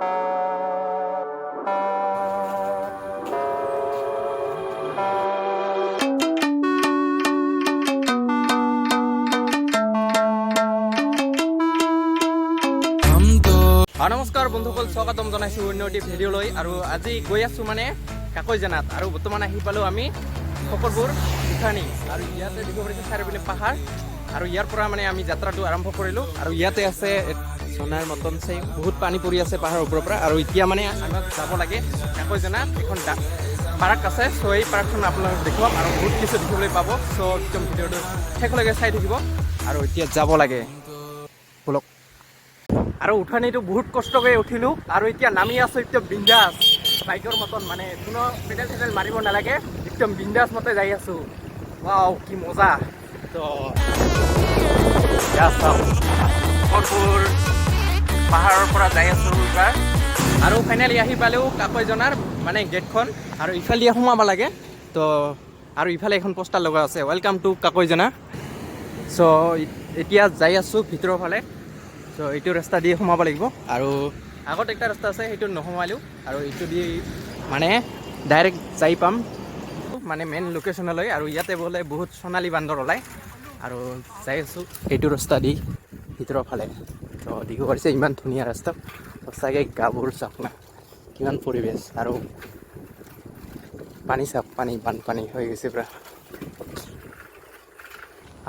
নমস্কাৰ বন্ধুসকল, স্বাগতম জনাইছোঁ অন্য এটি ভিডিঅ'লৈ। আৰু আজি গৈ আছোঁ মানে কাকৈজানাত, আৰু বৰ্তমান আহি পালোঁ আমি সকলোবোৰ উঠানি। আৰু ইয়াতে দিব পাৰিছে চাৰিপিনে পাহাৰ, আৰু ইয়াৰ পৰা মানে আমি যাত্ৰাটো আৰম্ভ কৰিলোঁ। আৰু ইয়াতে আছে সোণাৰ মতন চাই বহুত পানী পৰি আছে পাহাৰৰ ওপৰৰ পৰা। আৰু এতিয়া মানে আমাক যাব লাগে কাকৈজানাত, এখন পাৰ্ক আছে। চ' এই পাৰ্কখন আপোনালোকক দেখুৱাম আৰু বহুত কিছু দেখিবলৈ পাব। চ' একদম ভিডিঅ'টো শেষলৈকে চাই থাকিব। আৰু এতিয়া যাব লাগে বলক। আৰু উঠানিটো বহুত কষ্ট কৰি উঠিলোঁ, আৰু এতিয়া নামি আছোঁ একদম বিন্দাছ বাইকৰ মতন, মানে কোনো পেডেল চেডেল মাৰিব নালাগে, একদম বিন্দাছ মতে যাই আছোঁ। ৱাও কি মজা। তো পাহাৰৰ পৰা যাই আছোঁ এইবাৰ। আৰু ফাইনেলি আহি পালেও কাকৈজানাৰ মানে গেটখন, আৰু ইফালে দিয়ে সোমাব লাগে। তো আৰু ইফালে এখন পোষ্টাৰ লগা আছে, ৱেলকাম টু কাকৈজানা। চ' এতিয়া যাই আছোঁ ভিতৰৰ ফালে। চ' এইটো ৰাস্তা দিয়ে সোমাব লাগিব, আৰু আগত একটা ৰাস্তা আছে সেইটো নোসোমালোঁ, আৰু এইটো দি মানে ডাইৰেক্ট যাই পাম মানে মেইন লোকেশ্যনলৈ। আৰু ইয়াতে বোলে বহুত সোণালী বান্দৰ ওলায়, আৰু যাই আছোঁ সেইটো ৰাস্তা দি ভিতৰৰ ফালে। তো দেখিব পাৰিছে ইমান ধুনীয়া ৰাস্তা, সঁচাকৈ গাবোৰ চাওক না, কিমান পৰিৱেশ। আৰু পানী চাওক, বানপানী হৈ গৈছে পুৰা।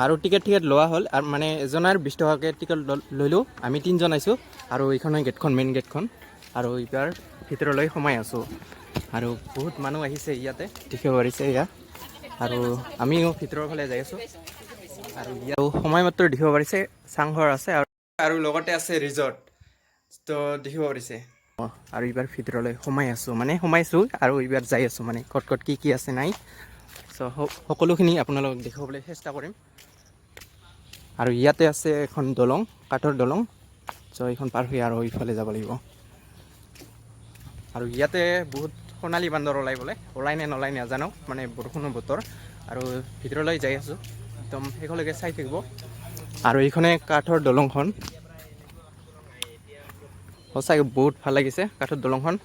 আৰু টিকেট লোৱা হ'ল, আৰু মানে এজনৰ 20 টকাকৈ টিকেট লৈলোঁ। আমি 3 জন আছোঁ, আৰু এইখন গেটখন মেইন গেটখন, আৰু এইবাৰ ভিতৰলৈ সোমাই আছোঁ। আৰু বহুত মানুহ আহিছে ইয়াতে, দেখিব পাৰিছে ইয়াত। আৰু আমিও ভিতৰৰ ফালে যাই আছোঁ, আৰু ইয়াত সময় মাত্ৰ দেখিব পাৰিছে চাংঘৰ আছে, আৰু লগতে আছে ৰিজৰ্ট। তো দেখিব পাৰিছে। আৰু এইবাৰ ভিতৰলৈ সোমাইছোঁ, আৰু এইবাৰ যাই আছোঁ মানে ক'ত কি আছে নাই। চ' সকলোখিনি আপোনালোকক দেখুৱাবলৈ চেষ্টা কৰিম। আৰু ইয়াতে আছে এখন দলং, কাঠৰ দলং। চ' এইখন পাৰ হৈ আৰু ইফালে যাব লাগিব। আৰু ইয়াতে বহুত সোণালী বান্দৰ ওলাই নে নলাই নাজানো, মানে বৰষুণৰ বতৰ। আৰু ভিতৰলৈ যাই আছোঁ, একদম শেষলৈকে চাই থাকিব। আৰু এইখনে কাঠৰ দলংখন, সঁচাকৈ বহুত ভাল লাগিছে কাঠৰ দলংখন।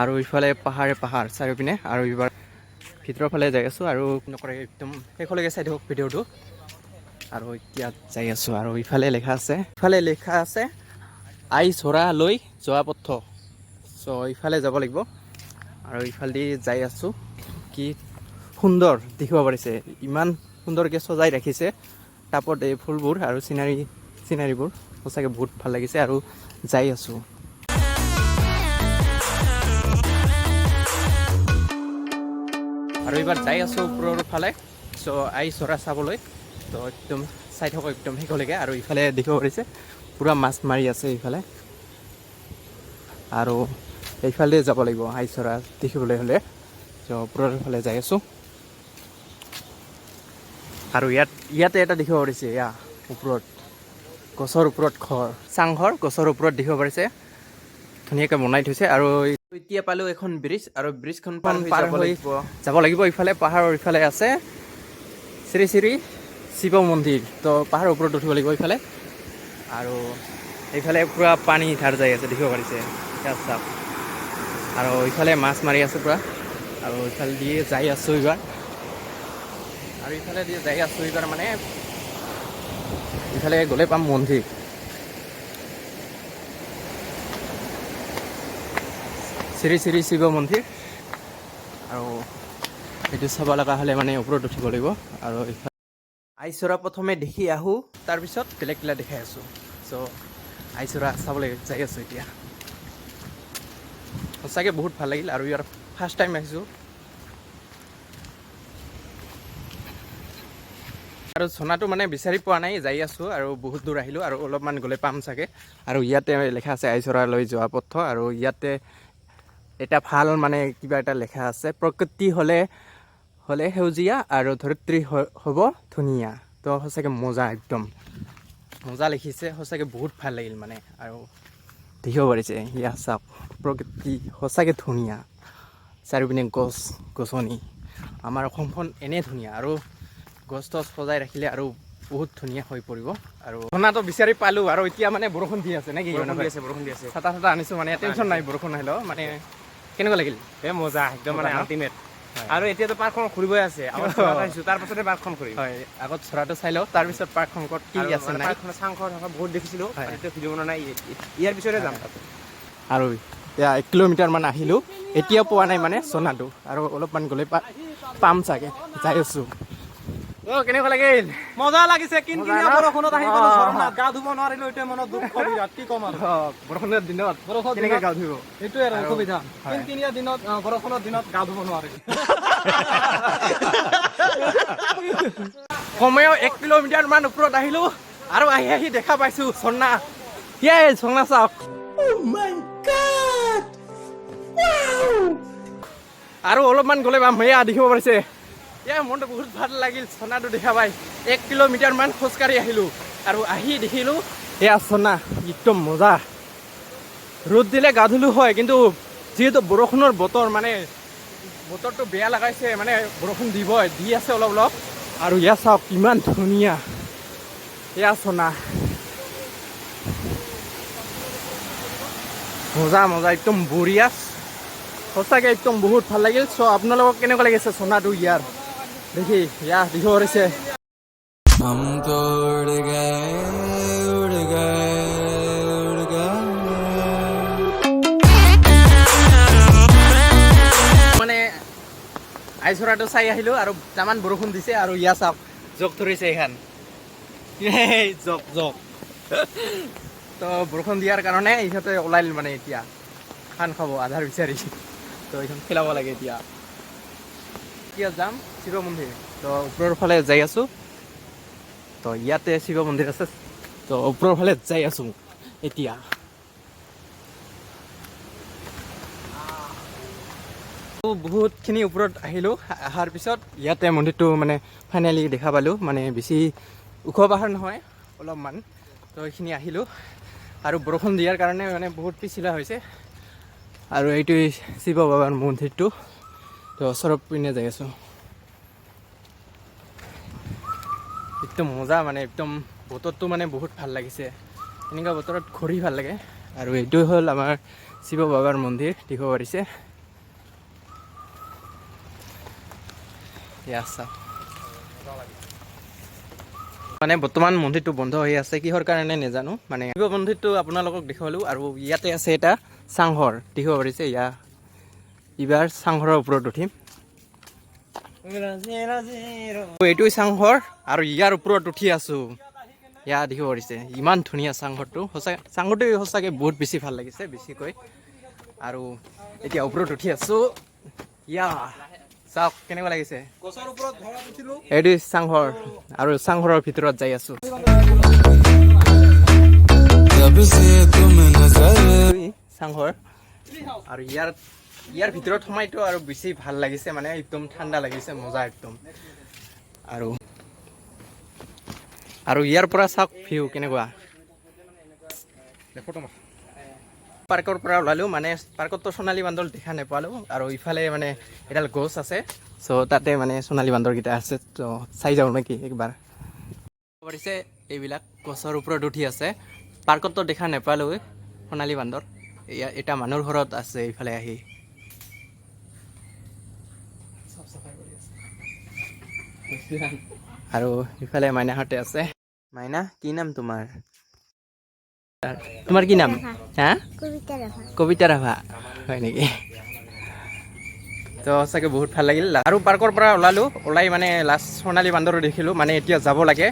আৰু ইফালে পাহাৰ চাৰিওপিনে, আৰু এইবাৰ ভিতৰৰ ফালে যাই আছোঁ, আৰু নকৰে একদম শেষলৈকে চাই থাকক ভিডিঅ'টো। আৰু এতিয়া যাই আছোঁ, আৰু ইফালে লেখা আছে আইচৰালৈ যোৱা পথ। চ' ইফালে যাব লাগিব, আৰু ইফালেদি যাই আছোঁ। কি সুন্দৰ দেখিব পাৰিছে, ইমান সুন্দৰকৈ সজাই ৰাখিছে টাপত এই ফুলবোৰ আৰু চিনাৰীবোৰ, সঁচাকৈ বহুত ভাল লাগিছে। আৰু যাই আছোঁ, আৰু এইবাৰ যাই আছোঁ ওপৰৰ ফালে। চ' আই চৰা চাবলৈ। তো একদম চাই থাকক একদম শেষলৈকে। আৰু ইফালে দেখিব পাৰিছে পূৰা মাছ মাৰি আছে এইফালে, আৰু এইফালে যাব লাগিব আই চৰা দেখিবলৈ হ'লে। চ' ওপৰৰ ফালে যাই আছোঁ, আৰু ইয়াতে এটা দেখিব পাৰিছে, ওপৰত গছৰ ওপৰত চাংঘৰ গছৰ ওপৰত দেখিব পাৰিছে, ধুনীয়াকৈ বনাই থৈছে। আৰু এতিয়া পালোঁ এখন ব্ৰিজ, আৰু ব্ৰিজখন পাৰ হৈ যাব লাগিব। ইফালে পাহাৰৰ ইফালে আছে শ্ৰী শ্ৰী শিৱ মন্দিৰ। তো পাহাৰৰ ওপৰত উঠিব লাগিব ইফালে, আৰু এইফালে পূৰা পানী ধাৰ যাই আছে দেখিব পাৰিছে চাওক। আৰু ইফালে মাছ মাৰি আছে পূৰা, আৰু ইফালে দিয়ে যাই আছোঁ এইবাৰ, মানে ইফালে গ'লে পাম মন্দিৰ। শ্ৰী শ্ৰী শিৱ মন্দিৰ, আৰু এইটো চাব লগা হ'লে মানে ওপৰত উঠিব লাগিব। আৰু আইচৰা প্ৰথমে দেখি আহোঁ, তাৰপিছত বেলেগ দেখাই আছোঁ। চ' আইচৰা চাবলৈ যাই আছোঁ এতিয়া। সঁচাকৈ বহুত ভাল লাগিল, আৰু ইয়াৰ ফাৰ্ষ্ট টাইম আহিছোঁ। আৰু চনাটো মানে বিচাৰি পোৱা নাই, যাই আছোঁ, আৰু বহুত দূৰ আহিলোঁ, আৰু অলপমান গ'লে পাম চাগে। আৰু ইয়াতে লেখা আছে আইচৰালৈ যোৱা পথ, আৰু ইয়াতে এটা ভাল মানে কিবা এটা লেখা আছে, প্ৰকৃতি হ'লে সেউজীয়া, আৰু ধৰিত্ৰী হ'ব ধুনীয়া। তো সঁচাকৈ মজা, একদম মজা লিখিছে, সঁচাকৈ বহুত ভাল লাগিল মানে। আৰু দেখিব পাৰিছে চাওক, প্ৰকৃতি সঁচাকৈ ধুনীয়া, চাৰিওপিনে গছ গছনি। আমাৰ অসমখন এনেই ধুনীয়া, আৰু গছ তছ সজাই ৰাখিলে আৰু বহুত ধুনীয়া হৈ পৰিব আৰু ঝৰ্ণাটো বিচাৰি পালোঁ আৰু এতিয়া মানে বৰষুণ দি আছে নেকি বৰষুণ দি আছে ছাতা আনিছোঁ মানে টেনশ্যন নাই বৰষুণ আহিলেও মানে কেনেকুৱা লাগিল মজা একদম মানে আল্টিমেট আৰু এতিয়াতো পাৰ্কখন ঘূৰিবই আছে তাৰপাছতে পাৰ্কখন ঘূৰিম হয় আগত চৰাটো চাই লওঁ তাৰপিছত পাৰ্কখন কি আছে নাই চাংঘৰ বহুত দেখিছিলোঁ ভিডিঅ' বনোৱা নাই ইয়াৰ পিছতে যাম আৰু এতিয়া 1 কিলোমিটাৰমান আহিলোঁ এতিয়া পোৱা নাই মানে চনাটো আৰু অলপমান গ'লে পাম চাগে যাই আছোঁ কেনেকুৱা লাগিল মজা লাগিছে কিনকিনীয়া বৰষুণত আহি গ'লো ঝৰ্ণাত গা ধুব নোৱাৰিলো এতিয়া মনত দুখ বিৰাট কি ক'ম আৰু বৰষুণৰ দিনত কেনেকৈ গা ধুব এইটোৱে আৰু অসুবিধা কিনকিনীয়া দিনত বৰষুণৰ দিনত গা ধুব নোৱাৰি কমেও 1 কিলোমিটাৰমান ওপৰত আহিলোঁ আৰু আহি দেখা পাইছোঁ ঝৰ্ণা ঝৰ্ণা চাওক আৰু অলপমান গ'লে পাম সেয়া দেখিব পাৰিছে মনটো বহুত ভাল লাগিল ঝৰ্ণাটো দেখা পাই 1 কিলোমিটাৰমান খোজকাঢ়ি আহিলোঁ আৰু আহি দেখিলোঁ এয়া ঝৰ্ণা একদম মজা ৰ'দ দিলে গা ধুলোঁ হয় কিন্তু যিহেতু বৰষুণৰ বতৰ মানে বতৰটো বেয়া লগাইছে মানে বৰষুণ দি আছে অলপ অলপ আৰু ইয়াত চাওক কিমান ধুনীয়া এয়া ঝৰ্ণা মজা একদম বঢ়িয়া সঁচাকৈ একদম বহুত ভাল লাগিল চ' আপোনালোকক কেনেকুৱা লাগিছে ঝৰ্ণাটো ইয়াৰ দেখি দেখিব পাৰিছে মানে আইচৰাটো চাই আহিলোঁ আৰু তামান বৰষুণ দিছে আৰু ইয়াত চাওক জক ধৰিছে এইখন জক তো বৰষুণ দিয়াৰ কাৰণে ইহঁতে ওলাইল মানে এতিয়া খান খাব আধাৰ বিচাৰি তো এইখন খেলাব লাগে এতিয়া যাম শিৱ মন্দিৰ তো ওপৰৰ ফালে যাই আছোঁ তো ইয়াতে শিৱ মন্দিৰ আছে তো ওপৰৰ ফালে যাই আছোঁ এতিয়া বহুতখিনি ওপৰত আহিলোঁ অহাৰ পিছত ইয়াতে মন্দিৰটো মানে ফাইনেলি দেখা পালোঁ মানে বেছি ওখ পাহাৰ নহয় অলপমান তো এইখিনি আহিলোঁ আৰু বৰষুণ দিয়াৰ কাৰণে মানে বহুত পিছলা হৈছে আৰু এইটো শিৱ বাবাৰ মন্দিৰটো তো ওচৰৰ পিনে যাই আছোঁ একদম মজা মানে একদম বতৰটো মানে বহুত ভাল লাগিছে এনেকুৱা বতৰত ঘূৰি ভাল লাগে আৰু এইটো হ'ল আমাৰ শিৱ বাবাৰ মন্দিৰ দেখিব পাৰিছে মানে বৰ্তমান মন্দিৰটো বন্ধ হৈ আছে কিহৰ কাৰণে নাজানো মানে শিৱ মন্দিৰটো আপোনালোকক দেখুৱালোঁ আৰু ইয়াতে আছে এটা চাংঘৰ দেখিব পাৰিছে এইবাৰ চাংঘৰৰ ওপৰত উঠিম এইটো চাংঘৰ আৰু ইয়াৰ ওপৰত উঠি আছোঁ দেখিব পাৰিছে ইমান ধুনীয়া চাংঘৰটো চাংঘৰটো সঁচাকৈ বহুত বেছি ভাল লাগিছে বেছিকৈ আৰু এতিয়া ওপৰত উঠি আছোঁ চাওক কেনেকুৱা লাগিছে এইটো চাংঘৰ আৰু চাংঘৰৰ ভিতৰত যাই আছোঁ চাংঘৰ আৰু ইয়াৰ ভিতৰত সোমাইতো আৰু বেছি ভাল লাগিছে মানে একদম ঠাণ্ডা লাগিছে মজা একদম আৰু ইয়াৰ পৰা চাওক ভিউ কেনেকুৱা পাৰ্কৰ পৰা ওলালোঁ মানে পাৰ্কততো সোণালী বান্দৰ দেখা নাপালোঁ আৰু ইফালে মানে এডাল গছ আছে চ' তাতে মানে সোণালী বান্দৰকেইটা আছে তো চাই যাওঁ নেকি একবাৰ পাৰিছে এইবিলাক গছৰ ওপৰত উঠি আছে পাৰ্কততো দেখা নাপালোঁ সোণালী বান্দৰ এটা মানুহৰ ঘৰত আছে ইফালে আহি আৰু ইফালে মাইনাহঁতে আছে মাইনা কি নাম তোমাৰ কি নাম কবিতা ৰাভা হয় নেকি তো সঁচাকৈ বহুত ভাল লাগিল আৰু পাৰ্কৰ পৰা ওলাই মানে লাষ্ট সোণালী বান্দৰো দেখিলোঁ মানে এতিয়া যাব লাগে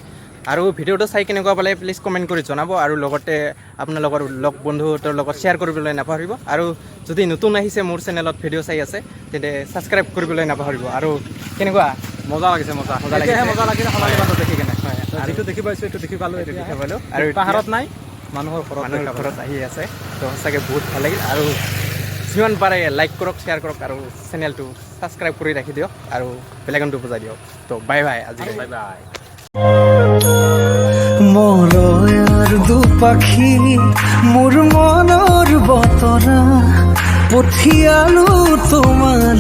আৰু ভিডিঅ'টো চাই কেনেকুৱা পালে প্লিজ কমেণ্ট কৰি জনাব আৰু লগতে আপোনালোকৰ বন্ধুহঁতৰ লগত শ্বেয়াৰ কৰিবলৈ নাপাহৰিব আৰু যদি নতুন আহিছে মোৰ চেনেলত ভিডিঅ' চাই আছে তেন্তে ছাবস্ক্ৰাইব কৰিবলৈ নাপাহৰিব আৰু কেনেকুৱা মজা লাগিছে সোণালী বান্দৰ দেখি কেনে হয় আৰু এইটো দেখি পাইছোঁ এইটো দেখি পালোঁ আৰু পাহাৰত নাই মানুহৰ ঘৰত আহি আছে তো সঁচাকৈ বহুত ভাল লাগিল আৰু যিমান পাৰে লাইক কৰক শ্বেয়াৰ কৰক আৰু চেনেলটো ছাবস্ক্ৰাইব কৰি ৰাখি দিয়ক আৰু বেলেগনটো বুজাই দিয়ক তো বাই বাই আজি বাই বাই মৰয়াৰ দুপাখি মোৰ মনৰ বতৰা পঠিয়ালো তোমাৰ